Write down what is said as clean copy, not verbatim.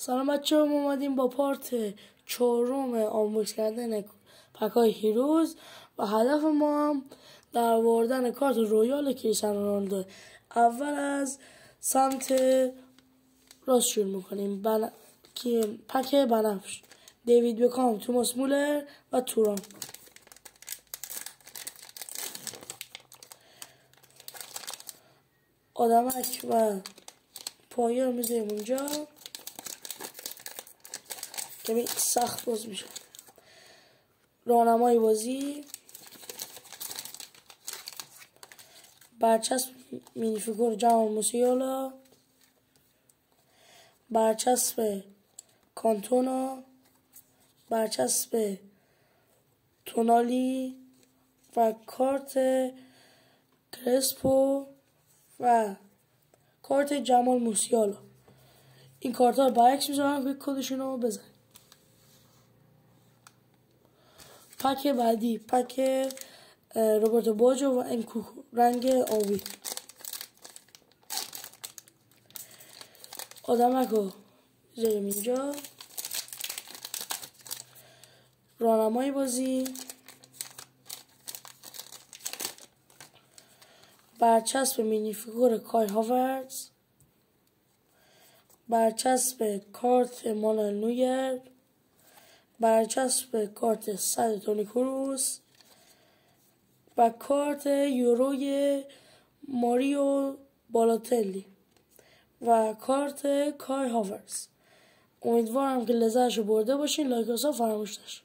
سلام بچه ها، ما اومدیم با پارت 4 آنبوکس کردن پکای هیروز و هدف ما هم در آوردن کارت رویال کریستیانو رونالدو. اول از سمت راست شروع میکنیم. پک بنفش، دیوید بکام، توماس مولر و تورام. آدمک و پایه رو میذاریم اونجا که سخت باز میشه. راهنمای بازی، برچسب مینیفیگور جمال موسیالا، برچسب کانتونا، برچسب تونالی و کارت کرسپو و کارت جمال موسیالا. این کارت ها رو برعکس میذارم که کدشون رو بزن. پک بعدی پک روبرتو باجو و انکوکو رنگ آبی. آدمک رو بذاریم اینجا. راهنمای بازی، برچسب مینیفیگور کای هاورتز، برچسب کارت مانوئل نویر، برچسب کارت صد تونی کروس و کارت یوروی ماریو بالاتلی و کارت کای هاورتز. امیدوارم که لذتشو برده باشین. لایک و فراموش نشه.